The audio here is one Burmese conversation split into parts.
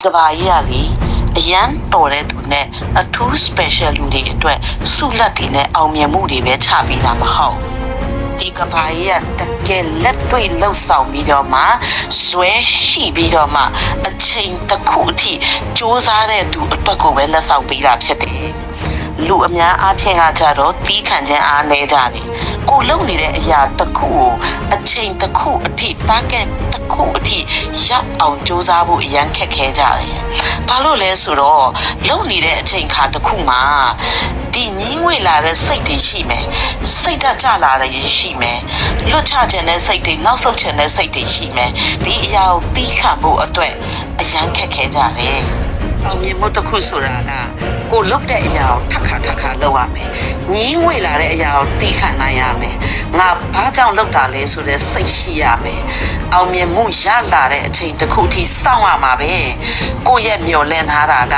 ကဘာကြီးကလေအရန်တော်တဲ့သူနဲ့အထူး special လူတွေအတွက်ဆုလက်တွေနဲ့အောင်မြင်မှုတွေပဲချပြီးတာမဟုတ်ဒီကဘာကြီးကတကယ်လက်တွေ့လှုပ်ဆောင်ပြီးတော့မှဇွဲရှိပြီးတော့မှအချိန်တစ်ခုအထိစူးစမ်းတဲ့သူအတွက်ကိုပဲလက်ဆောင်ပေးတာဖြစ်တယ်လူအများအားဖြင့်ကကြတော့တီးခံခြင်းအားနည်းကြတယ်ကိုလုံနေတဲ့အရာတစ်ခုကိုအချိန်တစ်ခုအထိ target တစ်ခုအထိရောက်အောင်စူးစမ်းဖို့အရန်ခက်ခဲကြတယ်ဘာလို့လဲဆိုတော့လုံနေတဲ့အချိန်ခါတစ်ခုမှာဒီညင်းငွေလာတဲ့စိတ်တွေရှိမယ်စိတ်ဓာတ်ကျလာတဲ့ရှိမယ်လွတ်ချခြင်းတဲ့စိတ်တွေနောက်ဆုတ်ခြင်းတဲ့စိတ်တွေရှိမယ်ဒီအရာကိုတီးခံဖို့အတွက်အရန်ခက်ခဲကြတယ်အောင်မြင်မှုတစ်ခုဆိုတာကကိုလုတ်တဲ့အရာကိုထပ်ခါလုပ်ရမယ်။ညီးငွေလာတဲ့အရာကိုတီးခံနိုင်ရမယ်။ငါဘာကြောင့်လုပ်တာလဲဆိုတဲ့စိတ်ရှိရမယ်။အောင်မြင်မှုရလာတဲ့အချိန်တစ်ခုထိစောင့်ရမှာပဲ။ကိုယ့်ရဲ့မျှော်လင့်ထားတာက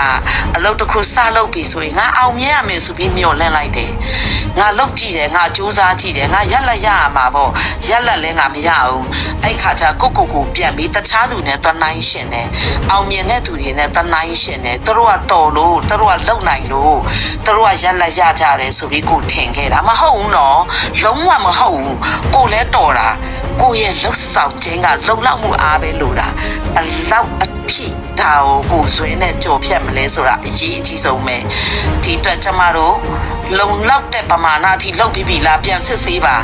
အလုပ်တစ်ခုစလုပ်ပြီဆိုရင်ငါအောင်မြင်ရမယ်ဆိုပြီးမျှော်လင့်လိုက်တယ်။ငါလုပ်ကြည့်တယ်ငါစူးစမ်းကြည့်တယ်ငါရက်လက်ရရမှာပေါ့။ရက်လက်လည်းငါမရအောင်။အဲ့ခါကျကိုပြန်ပြီးတခြားသူနဲ့တနိုင်ရှင်တယ်။အောင်မြင်တဲ့သူတွေနဲ့တနိုင်ရှင်တယ်။သူတို့ကတော်လို့သူတို့ကလုံနိုင်လို့သူတို့ကရက်လက်ရကြတယ်ဆိုပြီးကိုထင်ခဲ့တာမဟုတ်ဘူးနော်လုံးဝမဟုတ်ဘူးကိုလည်းတော်တာကိုရဲ့လှုပ်ဆောင်ခြင်းကလုံလောက်မှုအားပဲလို့တာဘလောက်အထိဒါကိုဆွေးနဲ့ကြော်ဖြတ်မလဲဆိုတာအရေးအကြီးဆုံးပဲဒီအတွက်ကျမတို့လုံလောက်တဲ့ပမာဏအထိလှုပ်ပြီးပြီလားပြန်စစ်ဆေးပါ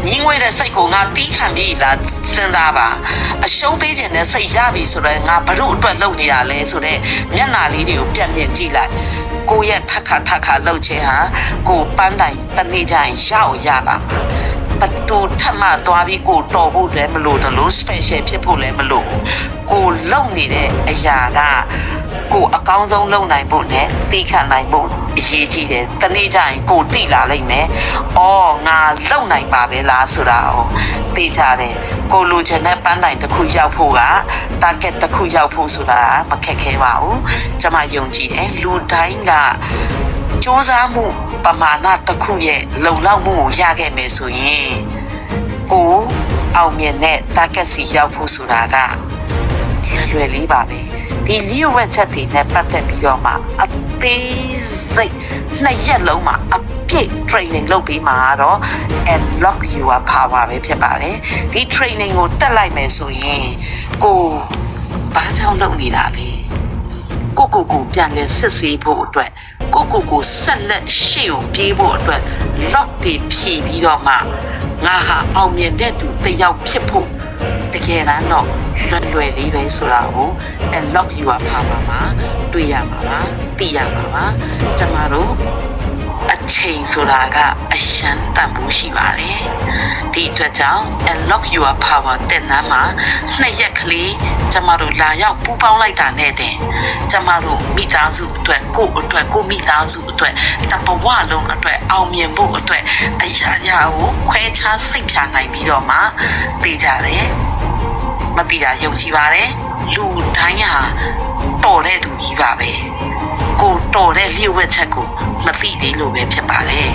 ညီးငွေတဲ့စိတ်ကိုငါတီးခံပြီးလားစဉ်းစားပါအရှုံးပေးခြင်းနဲ့စိတ်ရပြီဆိုတော့ငါဘလို့အတွက်လုပ်နေတာလဲဆိုတော့မျက်နှာလေးတွေကိုပြန်မြင်ကြည့်လိုက်ကိုရဲ့ထခါလှုပ်ခြင်းဟာကိုပန်းတိုင်တနေ့ကျရင်ရောက်ရလာမှာဘတူထမသွားပြီးကိုတော်ဖို့လည်းမလို့တလို့ special ဖြစ်ဖို့လည်းမလို့ကိုလုံနေတဲ့အရာကကိုအကောင်းဆုံးလုပ်နိုင်ဖို့နဲ့သိခံနိုင်ဖို့အရေးကြီးတယ်တနေ့ကျရင်ကိုသိလာလိမ့်မယ်အော်ငါလုံနိုင်ပါပဲလားဆိုတာကိုသိကြတယ်ကိုလိုချင်တဲ့ပန်းတိုင်တစ်ခုရောက်ဖို့က target တစ်ခုရောက်ဖို့ဆိုတာမခက်ခဲပါဘူးကျွန်မယုံကြည်တယ်လူတိုင်းကစူးစမ်းမှုပမာဏတစ်ခုရဲ့လုံလောက်မှုကိုရခဲ့မယ်ဆိုရင်ကိုအောင်မြင်တဲ့ target စီရောက်ဖို့ဆိုတာကလွယ်လေးပါပဲဒီလျှို့ဝှက်ချက်တွေနဲ့ပတ်သက်ပြီးတော့မှအသေးစိတ်2ရက်လုံးမှာအပြည့် training လုပ်ပြီးမှာတော့ unlock your power ပဲဖြစ်ပါတယ်ဒီ training ကိုတက်လိုက်မယ်ဆိုရင်ကိုဘာကြောင့်လုပ်နေတာလဲကိုပြန်လဲစစ်ဆေးဖို့အတွက်ကိုဆက်လက်ရှေ့ကိုပြေးဖို့အတွက် lock တွေဖြည့်ပြီးတော့မှငါဟာအောင်မြင်တဲ့သူတစ်ယောက်ဖြစ်ဖို့တကယ်တမ်းတော့လွယ်လေးပဲဆိုတာကို unlock your power မှာတွေ့ရမှာပါသိရမှာပါကျမတို့အချိန်ဆိုတာကအရှမ်းတန်ဖို့ရှိပါတယ်ဒီအတွက်ကြောင့် unlock your power တဲ့နားမှာ2ရက်ကလေးကျမတို့လာရောက်ပူးပေါင်းလိုက်တာနဲ့တင်ကျမတို့မိသားစုအတွက်ကိုမိသားစုအတွက်တပဝလုံးအတွက်အောင်မြင်ဖို့အတွက်အရာကိုခွဲခြားစိတ်ဖြာနိုင်ပြီးတော့မှသိကြတယ်မသိတာယုံကြည်ပါတယ်လူတိုင်းဟာတော်တဲ့သူကြီးပါပဲကိုတော်တဲ့လျှို့ဝှက်ချက်ကိုမသိသေးလို့ပဲဖြစ်ပါတယ်